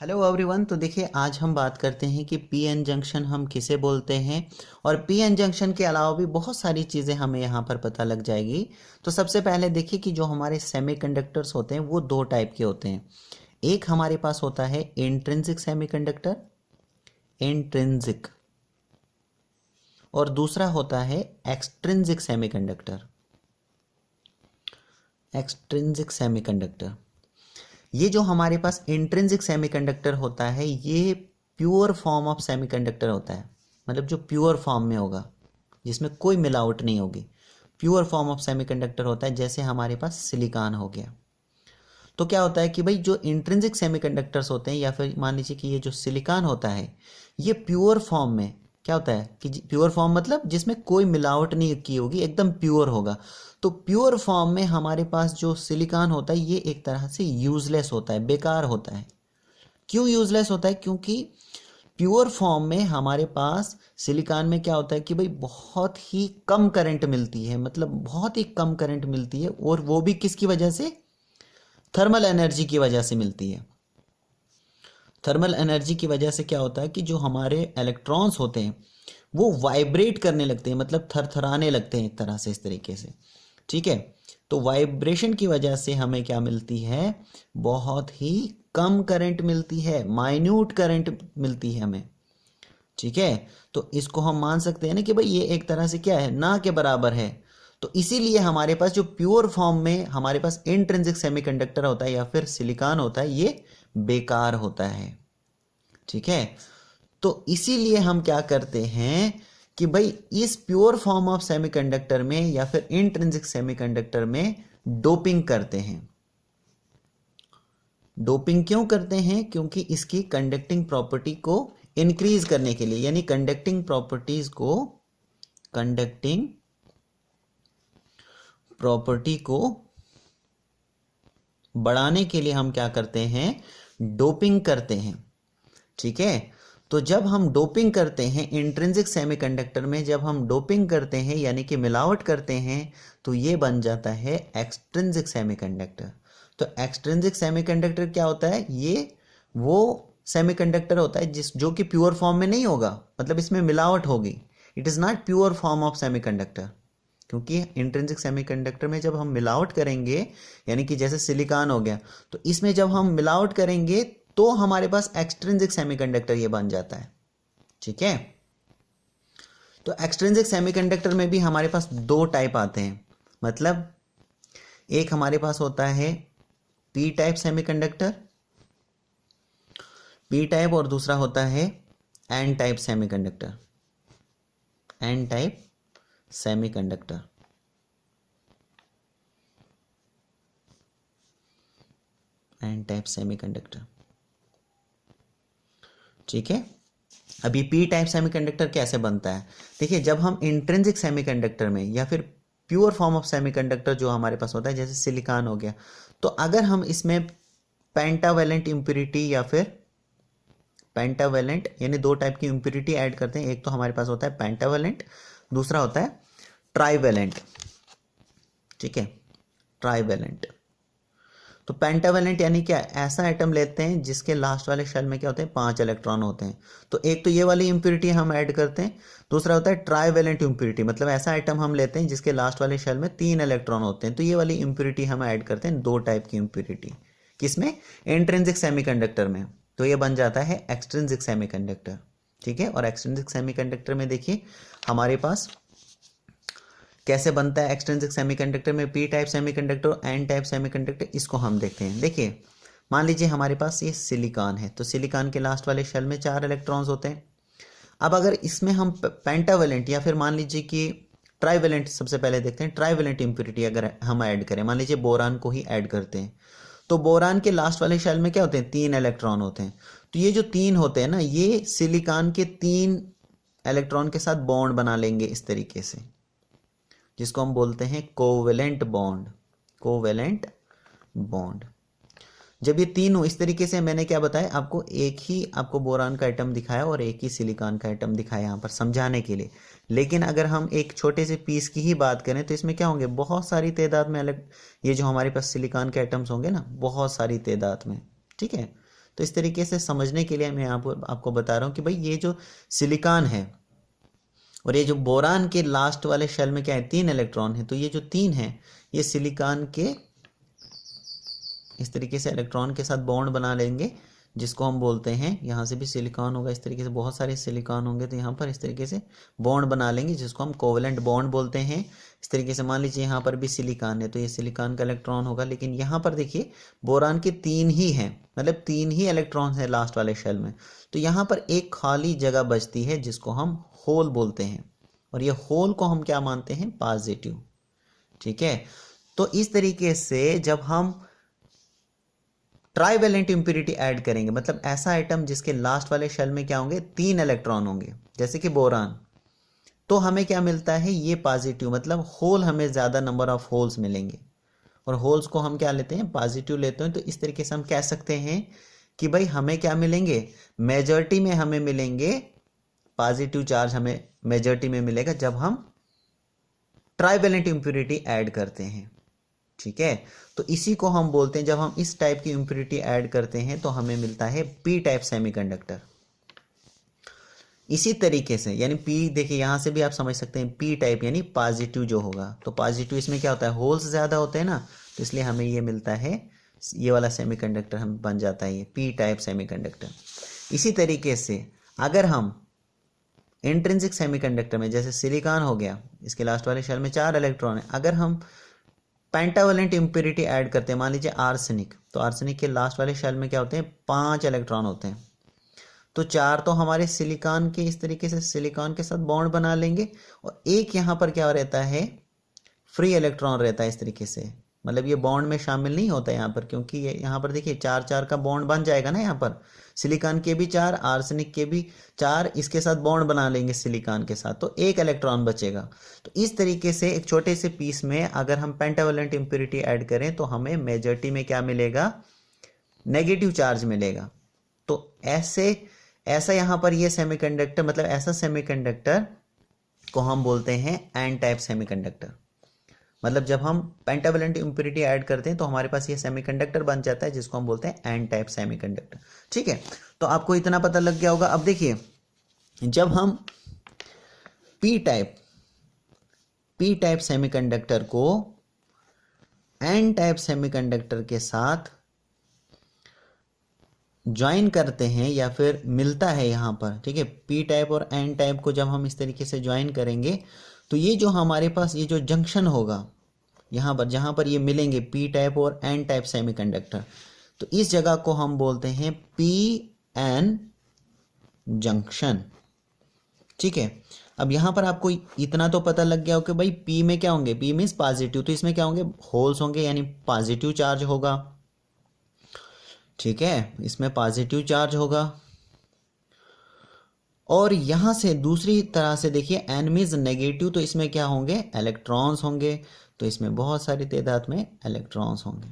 Hello everyone. तो देखिए आज हम बात करते हैं कि पीएन जंक्शन हम किसे बोलते हैं और पीएन जंक्शन के अलावा भी बहुत सारी चीज़ें हमें यहाँ पर पता लग जाएगी। तो सबसे पहले देखिए कि जो हमारे सेमीकंडक्टर्स होते हैं वो दो टाइप के होते हैं। एक हमारे पास होता है इंट्रिंसिक सेमीकंडक्टर, इंट्रिंसिक, और दूसरा होता है एक्सट्रिंसिक सेमीकंडक्टर, एक्सट्रिंसिक सेमीकंडक्टर। ये जो हमारे पास इंट्रिंसिक सेमीकंडक्टर होता है ये प्योर फॉर्म ऑफ सेमीकंडक्टर होता है, मतलब जो प्योर फॉर्म में होगा जिसमें कोई मिलावट नहीं होगी, प्योर फॉर्म ऑफ सेमीकंडक्टर होता है। जैसे हमारे पास सिलिकॉन हो गया। तो क्या होता है कि भाई जो इंट्रिंसिक सेमीकंडक्टर्स होते हैं या फिर मान लीजिए कि ये जो सिलिकॉन होता है ये प्योर फॉर्म में क्या होता है कि प्योर फॉर्म मतलब जिसमें कोई मिलावट नहीं की होगी, एकदम प्योर होगा। तो प्योर फॉर्म में हमारे पास जो सिलिकॉन होता है ये एक तरह से यूजलेस होता है, बेकार होता है। क्यों यूजलेस होता है? क्योंकि प्योर फॉर्म में हमारे पास सिलिकॉन में क्या होता है कि भाई बहुत ही कम करंट मिलती है, मतलब बहुत ही कम करंट मिलती है, और वो भी किसकी वजह से? थर्मल एनर्जी की वजह से मिलती है। थर्मल एनर्जी की वजह से क्या होता है कि जो हमारे इलेक्ट्रॉन्स होते हैं वो वाइब्रेट करने लगते हैं, मतलब थरथराने लगते हैं एक तरह से, इस तरीके से। ठीक है, तो वाइब्रेशन की वजह से हमें क्या मिलती है? बहुत ही कम करंट मिलती है, माइन्यूट करंट मिलती है हमें। ठीक है, तो इसको हम मान सकते हैं ना कि भाई ये एक तरह से क्या है, ना के बराबर है। तो इसीलिए हमारे पास जो प्योर फॉर्म में हमारे पास इंट्रिंसिक सेमीकंडक्टर होता है या फिर सिलिकॉन होता है ये बेकार होता है। ठीक है, तो इसीलिए हम क्या करते हैं कि भाई इस प्योर फॉर्म ऑफ सेमीकंडक्टर में या फिर इंट्रिंसिक सेमीकंडक्टर में डोपिंग करते हैं। डोपिंग क्यों करते हैं? क्योंकि इसकी कंडक्टिंग प्रॉपर्टी को इंक्रीज करने के लिए, यानी कंडक्टिंग प्रॉपर्टी को बढ़ाने के लिए हम क्या करते हैं? डोपिंग करते हैं। ठीक है, तो जब हम डोपिंग करते हैं इंट्रिंसिक सेमीकंडक्टर में, जब हम डोपिंग करते हैं यानी कि मिलावट करते हैं, तो ये बन जाता है एक्सट्रिंसिक सेमीकंडक्टर। तो एक्सट्रिंसिक सेमीकंडक्टर क्या होता है? ये वो सेमीकंडक्टर होता है जो कि प्योर फॉर्म में नहीं होगा, मतलब इसमें मिलावट होगी। It is not pure form of semiconductor, क्योंकि इंट्रिंसिक सेमीकंडक्टर में जब हम मिलावट करेंगे, यानी कि जैसे सिलिकॉन हो गया, तो इसमें जब हम मिलावट करेंगे तो हमारे पास एक्सट्रिंसिक सेमीकंडक्टर ये बन जाता है। ठीक है, तो एक्सट्रिंसिक सेमीकंडक्टर में भी हमारे पास दो टाइप आते हैं, मतलब एक हमारे पास होता है P type semiconductor, P type, और दूसरा होता है N type semiconductor, N type semiconductor. N type semiconductor. ठीक है, अभी पी टाइप सेमीकंडक्टर कैसे बनता है? देखिए, जब हम इंट्रिंसिक सेमीकंडक्टर में या फिर प्योर फॉर्म ऑफ सेमीकंडक्टर जो हमारे पास होता है, जैसे सिलिकॉन हो गया, तो अगर हम इसमें पेंटावेलेंट इम्प्यूरिटी या फिर पेंटावेलेंट यानी दो टाइप की इम्प्यूरिटी ऐड करते हैं, एक तो हमारे पास होता है पेंटावेलेंट, दूसरा होता है ट्राइवेलेंट। ठीक है, ट्राइवेलेंट। तो पेंटावेलेंट यानी क्या? ऐसा एटम लेते हैं जिसके लास्ट वाले शेल में क्या होते हैं? 5 इलेक्ट्रॉन होते हैं। तो एक तो ये वाली इम्प्यूरिटी हम ऐड करते हैं, दूसरा होता है ट्राइवेलेंट इम्प्यूरिटी, मतलब ऐसा एटम हम लेते हैं जिसके लास्ट वाले शेल में 3 इलेक्ट्रॉन होते हैं। तो ये वाली इम्प्यूरिटी हम ऐड करते हैं, दो टाइप की इम्प्यूरिटी। किसमें? इंट्रिंसिक सेमीकंडक्टर में। तो ये बन जाता है एक्सट्रिंसिक सेमीकंडक्टर। ठीक है, और एक्सट्रिंसिक सेमीकंडक्टर में देखिए हमारे पास कैसे बनता है एक्सट्रिंसिक सेमीकंडक्टर में पी टाइप सेमीकंडक्टर और एन टाइप सेमीकंडक्टर, इसको हम देखते हैं। देखिए, मान लीजिए हमारे पास ये सिलिकॉन है, तो सिलिकॉन के लास्ट वाले शेल में 4 इलेक्ट्रॉन्स होते हैं। अब अगर इसमें हम पेंटावेलेंट या फिर मान लीजिए कि ट्राइवेलेंट, सबसे पहले देखते हैं ट्राइवेलेंट इम्प्यूरिटी अगर हम ऐड करें, मान लीजिए बोरान को ही ऐड करते हैं, तो बोरान के लास्ट वाले शेल में क्या होते हैं? 3 इलेक्ट्रॉन होते हैं। तो ये जो 3 होते हैं ना, ये सिलिकॉन के 3 इलेक्ट्रॉन के साथ बॉन्ड बना लेंगे इस तरीके से, जिसको हम बोलते हैं कोवेलेंट बॉन्ड। Covalent bond. जब ये तीनों इस तरीके से, मैंने क्या बताया आपको, एक ही आपको बोरान का एटम दिखाया और एक ही सिलिकॉन का एटम दिखाया यहाँ पर समझाने के लिए। लेकिन अगर हम एक छोटे से पीस की ही बात करें तो इसमें क्या होंगे? बहुत सारी तादाद में अलग, ये जो हमारे पास सिलिकॉन के एटम्स होंगे ना, बहुत सारी तादाद में। ठीक है, तो इस तरीके से समझने के लिए मैं आपको बता रहा हूँ कि भाई ये जो सिलिकॉन है और ये जो बोरान के लास्ट वाले शेल में क्या है, 3 इलेक्ट्रॉन है, तो ये जो 3 है ये सिलिकॉन के इस तरीके से इलेक्ट्रॉन के साथ बॉन्ड बना लेंगे, जिसको हम बोलते हैं, यहाँ से भी सिलिकॉन होगा, इस तरीके से बहुत सारे सिलिकॉन होंगे, तो यहाँ पर इस तरीके से बॉन्ड बना लेंगे जिसको हम कोवेलेंट बॉन्ड बोलते हैं। इस तरीके से मान लीजिए यहाँ पर भी सिलिकॉन है तो ये सिलिकॉन का इलेक्ट्रॉन होगा, लेकिन यहाँ पर देखिए बोरान के 3 ही हैं, मतलब 3 ही इलेक्ट्रॉन है लास्ट वाले शेल में, तो यहाँ पर एक खाली जगह बचती है जिसको हम होल बोलते हैं, और ये होल को हम क्या मानते हैं, पॉजिटिव। ठीक है, तो इस तरीके से जब हम ट्राइवेलेंट इम्प्यूरिटी ऐड करेंगे, मतलब ऐसा आइटम जिसके लास्ट वाले शेल में क्या होंगे, 3 इलेक्ट्रॉन होंगे, जैसे कि बोरान, तो हमें क्या मिलता है, ये पॉजिटिव, मतलब होल हमें ज़्यादा नंबर ऑफ होल्स मिलेंगे, और होल्स को हम क्या लेते हैं, पॉजिटिव लेते हैं। तो इस तरीके से हम कह सकते हैं कि भाई हमें क्या मिलेंगे, मेजॉरिटी में हमें मिलेंगे पॉजिटिव चार्ज, हमें मेजॉरिटी में मिलेगा जब हम ट्राइवेलेंट इम्प्यूरिटी ऐड करते हैं। ठीक है, तो इसी को हम बोलते हैं, जब हम इस टाइप की इम्प्यूरिटी ऐड करते हैं तो हमें मिलता है पी टाइप सेमीकंडक्टर। इसी तरीके से, यानी पी, देखिए यहां से भी आप समझ सकते हैं पी टाइप यानी पॉजिटिव जो होगा, तो पॉजिटिव इसमें क्या होता है, होल्स ज्यादा होते हैं ना, तो इसलिए हमें ये मिलता है, ये वाला सेमीकंडक्टर हम बन जाता है ये पी टाइप सेमीकंडक्टर। इसी तरीके से अगर हम इंट्रिंसिक सेमीकंडक्टर में, जैसे सिलिकॉन हो गया, इसके लास्ट वाले शेल में 4 इलेक्ट्रॉन है, अगर हम पेंटावेलेंट इम्प्यूरिटी ऐड करते हैं, मान लीजिए आर्सेनिक, तो आर्सेनिक के लास्ट वाले शेल में क्या होते हैं, 5 इलेक्ट्रॉन होते हैं, तो 4 तो हमारे सिलिकॉन के इस तरीके से सिलिकॉन के साथ बॉन्ड बना लेंगे, और एक यहाँ पर क्या रहता है, फ्री इलेक्ट्रॉन रहता है इस तरीके से, मतलब ये बॉन्ड में शामिल नहीं होता यहाँ पर, क्योंकि ये यहाँ पर देखिए 4-4 का बॉन्ड बन जाएगा ना, यहाँ पर सिलिकॉन के भी 4, आर्सेनिक के भी 4, इसके साथ बॉन्ड बना लेंगे सिलिकॉन के साथ, तो एक इलेक्ट्रॉन बचेगा। तो इस तरीके से एक छोटे से पीस में अगर हम पेंटावेलेंट इम्प्यूरिटी ऐड करें तो हमें मेजॉरिटी में क्या मिलेगा, नेगेटिव चार्ज मिलेगा। तो ऐसा यहाँ पर ये सेमीकंडक्टर, मतलब ऐसा सेमीकंडक्टर को हम बोलते हैं एन टाइप सेमीकंडक्टर। मतलब जब हम पेंटावेलेंट इम्प्यूरिटी ऐड करते हैं तो हमारे पास ये सेमीकंडक्टर बन जाता है जिसको हम बोलते हैं एन टाइप सेमीकंडक्टर। ठीक है, तो आपको इतना पता लग गया होगा। अब देखिए, जब हम पी टाइप सेमीकंडक्टर को एन टाइप सेमीकंडक्टर के साथ ज्वाइन करते हैं या फिर मिलता है यहाँ पर, ठीक है, पी टाइप और एन टाइप को जब हम इस तरीके से ज्वाइन करेंगे तो ये जो हमारे पास ये जो जंक्शन होगा यहाँ पर, जहाँ पर ये मिलेंगे पी टाइप और एन टाइप सेमीकंडक्टर, तो इस जगह को हम बोलते हैं पी एन जंक्शन। ठीक है, अब यहाँ पर आपको इतना तो पता लग गया हो कि भाई पी में क्या होंगे, पी मीन्स पॉजिटिव, तो इसमें क्या होंगे, होल्स होंगे, यानी पॉजिटिव चार्ज होगा। ठीक है, इसमें पॉजिटिव चार्ज होगा। और यहां से दूसरी तरह से देखिए, एन मीन्स नेगेटिव, तो इसमें क्या होंगे, इलेक्ट्रॉन्स होंगे, तो इसमें बहुत सारी तादाद में इलेक्ट्रॉन्स होंगे।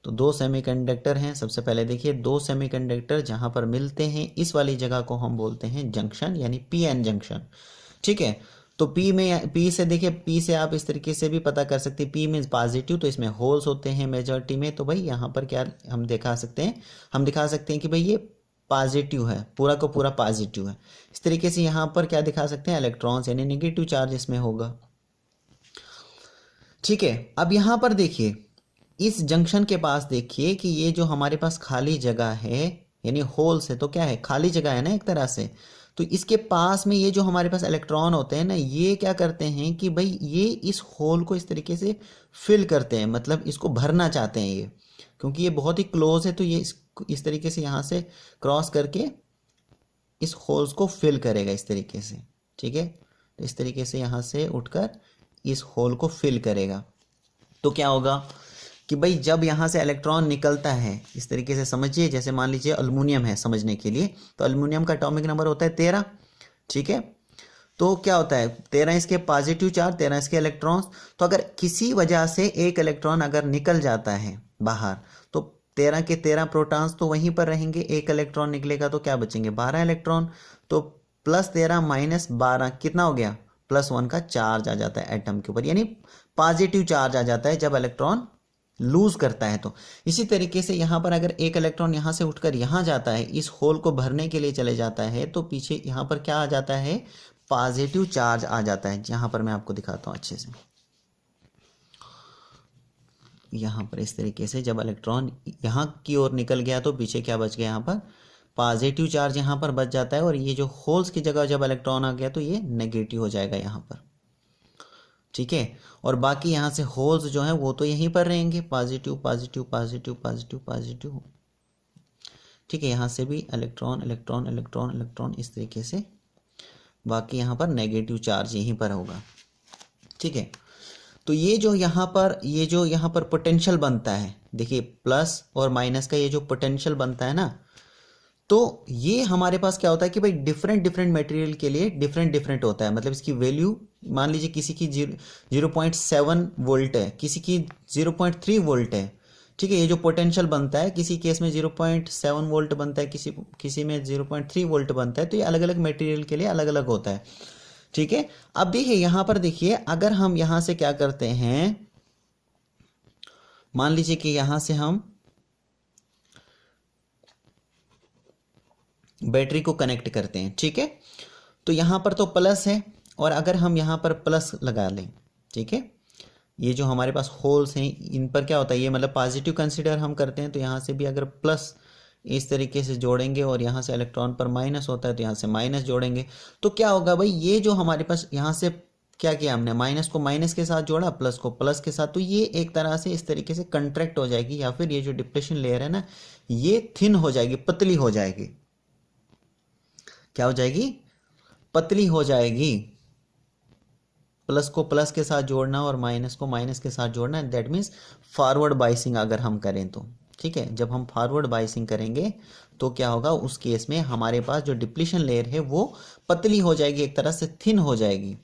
तो 2 सेमीकंडक्टर हैं। सबसे पहले देखिए, 2 सेमीकंडक्टर जहां पर मिलते हैं, इस वाली जगह को हम बोलते हैं जंक्शन, यानी पी एन जंक्शन। ठीक है, तो पी से देखिए, पी से आप इस तरीके से भी पता कर सकते हैं, पी मीन्स पॉजिटिव, तो इसमें होल्स होते हैं मेजॉरिटी में, तो भाई यहाँ पर क्या हम दिखा सकते हैं, हम दिखा सकते हैं कि भाई ये पॉजिटिव है, पूरा का पूरा पॉजिटिव है। इस तरीके से यहाँ पर क्या दिखा सकते हैं, इलेक्ट्रॉन्स, यानी नेगेटिव चार्ज इसमें होगा। ठीक है, अब यहाँ पर देखिए, इस जंक्शन के पास देखिए कि ये जो हमारे पास खाली जगह है, यानी होल्स है, तो क्या है, खाली जगह है ना एक तरह से, तो इसके पास में ये जो हमारे पास इलेक्ट्रॉन होते हैं ना, ये क्या करते हैं कि भाई ये इस होल को इस तरीके से फिल करते हैं, मतलब इसको भरना चाहते हैं ये, क्योंकि ये बहुत ही क्लोज है, तो ये इस तरीके से यहाँ से क्रॉस करके इस होल्स को फिल करेगा इस तरीके से। ठीक है, तो इस तरीके से यहाँ से उठकर इस होल को फिल करेगा। तो क्या होगा कि भाई जब यहाँ से इलेक्ट्रॉन निकलता है, इस तरीके से समझिए, जैसे मान लीजिए अल्युमिनियम है समझने के लिए, तो अल्युमिनियम का एटॉमिक नंबर होता है 13। ठीक है, तो क्या होता है, 13 इसके पॉजिटिव चार्ज, 13 इसके इलेक्ट्रॉन्स, तो अगर किसी वजह से एक इलेक्ट्रॉन अगर निकल जाता है बाहर, तो 13 के 13 प्रोटॉन्स तो वहीं पर रहेंगे, एक इलेक्ट्रॉन निकलेगा तो क्या बचेंगे, 12 इलेक्ट्रॉन, तो +13 - 12 कितना हो गया, +1 का चार्ज आ जाता है एटम के ऊपर, यानी पॉजिटिव चार्ज आ जाता है जब इलेक्ट्रॉन लूज करता है। तो इसी तरीके से यहाँ पर अगर एक इलेक्ट्रॉन यहाँ से उठकर यहाँ जाता है, इस होल को भरने के लिए चले जाता है, तो पीछे यहाँ पर क्या आ जाता है, पॉजिटिव चार्ज आ जाता है। यहाँ पर मैं आपको दिखाता हूँ अच्छे से, यहाँ पर इस तरीके से जब इलेक्ट्रॉन यहाँ की ओर निकल गया तो पीछे क्या बच गया, यहाँ पर पॉजिटिव चार्ज यहाँ पर बच जाता है, और ये जो होल्स की जगह जब इलेक्ट्रॉन आ गया तो ये नेगेटिव हो जाएगा यहाँ पर, ठीक है। और बाकी यहाँ से होल्स जो हैं वो तो यहीं पर रहेंगे, positive positive positive positive positive, ठीक है। यहाँ से भी इलेक्ट्रॉन इलेक्ट्रॉन इलेक्ट्रॉन इलेक्ट्रॉन इस तरीके से, बाकी यहाँ पर नेगेटिव चार्ज यहीं पर होगा, ठीक है। तो ये जो यहाँ पर पोटेंशियल बनता है, देखिए प्लस और माइनस का ये जो पोटेंशियल बनता है ना, तो ये हमारे पास क्या होता है कि भाई डिफरेंट डिफरेंट मटेरियल के लिए डिफरेंट डिफरेंट होता है। मतलब इसकी वैल्यू मान लीजिए किसी की 0.7 वोल्ट है, किसी की 0.3 वोल्ट है, ठीक है। ये जो पोटेंशियल बनता है किसी केस में 0.7 वोल्ट बनता है, किसी में 0.3 वोल्ट बनता है, तो ये अलग अलग मटेरियल के लिए अलग अलग होता है, ठीक है। अब देखिए यहाँ पर देखिए, अगर हम यहाँ से क्या करते हैं, मान लीजिए कि यहाँ से हम बैटरी को कनेक्ट करते हैं, ठीक है। तो यहाँ पर तो प्लस है, और अगर हम यहाँ पर प्लस लगा लें, ठीक है, ये जो हमारे पास होल्स हैं इन पर क्या होता है, ये मतलब पॉजिटिव कंसीडर हम करते हैं, तो यहाँ से भी अगर प्लस इस तरीके से जोड़ेंगे और यहाँ से इलेक्ट्रॉन पर माइनस होता है तो यहाँ से माइनस जोड़ेंगे, तो क्या होगा भाई, ये जो हमारे पास यहाँ से क्या किया हमने, माइनस को माइनस के साथ जोड़ा, प्लस को प्लस के साथ, तो ये एक तरह से इस तरीके से कंट्रैक्ट हो जाएगी, या फिर ये जो डिप्लेशन लेयर है ना ये थिन हो जाएगी, पतली हो जाएगी। क्या हो जाएगी, पतली हो जाएगी। प्लस को प्लस के साथ जोड़ना और माइनस को माइनस के साथ जोड़ना, दैट मीन्स फॉरवर्ड बाइसिंग अगर हम करें तो, ठीक है। जब हम फॉरवर्ड बाइसिंग करेंगे तो क्या होगा, उस केस में हमारे पास जो डिप्लीशन लेयर है वो पतली हो जाएगी, एक तरह से थिन हो जाएगी।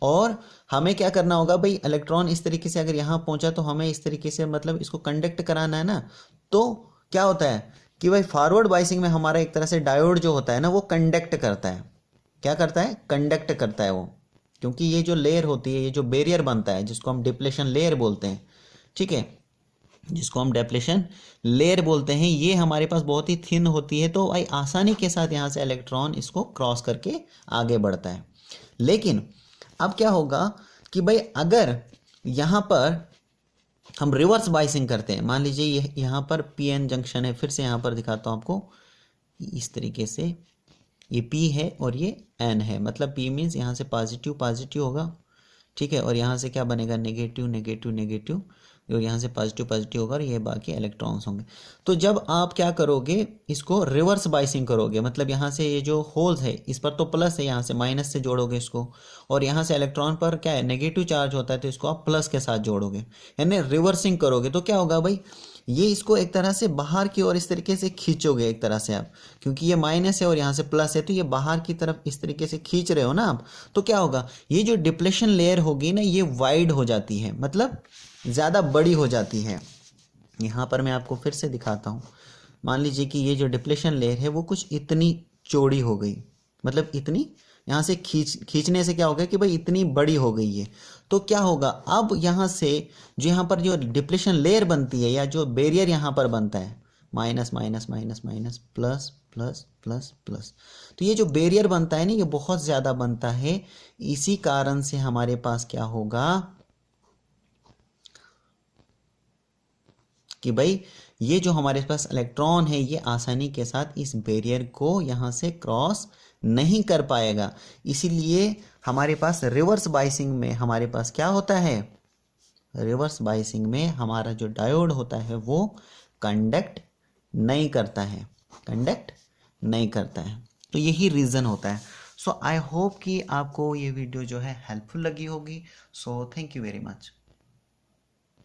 और हमें क्या करना होगा भाई, इलेक्ट्रॉन इस तरीके से अगर यहाँ पहुंचा तो हमें इस तरीके से मतलब इसको कंडक्ट कराना है ना, तो क्या होता है कि भाई फॉरवर्ड बाइसिंग में हमारा एक तरह से डायोड जो होता है ना वो कंडक्ट करता है। क्या करता है, कंडक्ट करता है वो, क्योंकि ये जो लेयर होती है, ये जो बैरियर बनता है जिसको हम डिप्लेशन लेयर बोलते हैं, ठीक है, जिसको हम डिप्लेशन लेयर बोलते हैं, ये हमारे पास बहुत ही थिन होती है, तो भाई आसानी के साथ यहाँ से इलेक्ट्रॉन इसको क्रॉस करके आगे बढ़ता है। लेकिन अब क्या होगा कि भाई अगर यहाँ पर हम रिवर्स बाइसिंग करते हैं, मान लीजिए ये यहाँ पर पीएन जंक्शन है, फिर से यहाँ पर दिखाता हूँ आपको, इस तरीके से ये P है और ये N है, मतलब P मीन्स यहाँ से पॉजिटिव पॉजिटिव होगा, ठीक है, और यहाँ से क्या बनेगा, नेगेटिव नेगेटिव नेगेटिव, और यहाँ से पॉजिटिव पॉजिटिव होगा, और ये बाकी इलेक्ट्रॉन्स होंगे। तो जब आप क्या करोगे, इसको रिवर्स बाइसिंग करोगे, मतलब यहाँ से ये जो होल्स है इस पर तो प्लस है, यहाँ से माइनस से जोड़ोगे इसको, और यहाँ से इलेक्ट्रॉन पर क्या है, नेगेटिव चार्ज होता है, तो इसको आप प्लस के साथ जोड़ोगे, यानी रिवर्सिंग करोगे, तो क्या होगा भाई, ये इसको एक तरह से बाहर की ओर इस तरीके से खींचोगे एक तरह से आप, क्योंकि ये माइनस है और यहाँ से प्लस है, तो ये बाहर की तरफ इस तरीके से खींच रहे हो ना आप, तो क्या होगा, ये जो डिप्लेशन लेयर होगी ना ये वाइड हो जाती है, मतलब ज़्यादा बड़ी हो जाती है। यहाँ पर मैं आपको फिर से दिखाता हूँ, मान लीजिए कि ये जो डिप्लेशन लेयर है वो कुछ इतनी चौड़ी हो गई, मतलब इतनी यहाँ से खींचने से क्या होगा कि भाई इतनी बड़ी हो गई है, तो क्या होगा, अब यहाँ से जो यहाँ पर जो डिप्लेशन लेयर बनती है या जो बैरियर यहाँ पर बनता है, minus minus minus minus plus plus plus plus, तो ये जो बैरियर बनता है ना ये बहुत ज़्यादा बनता है। इसी कारण से हमारे पास क्या होगा कि भाई ये जो हमारे पास इलेक्ट्रॉन है ये आसानी के साथ इस बैरियर को यहाँ से क्रॉस नहीं कर पाएगा। इसीलिए हमारे पास रिवर्स बाइसिंग में हमारे पास क्या होता है, रिवर्स बाइसिंग में हमारा जो डायोड होता है वो कंडक्ट नहीं करता है, कंडक्ट नहीं करता है, तो यही रीज़न होता है। सो आई होप कि आपको ये वीडियो जो है हेल्पफुल लगी होगी। So thank you very much.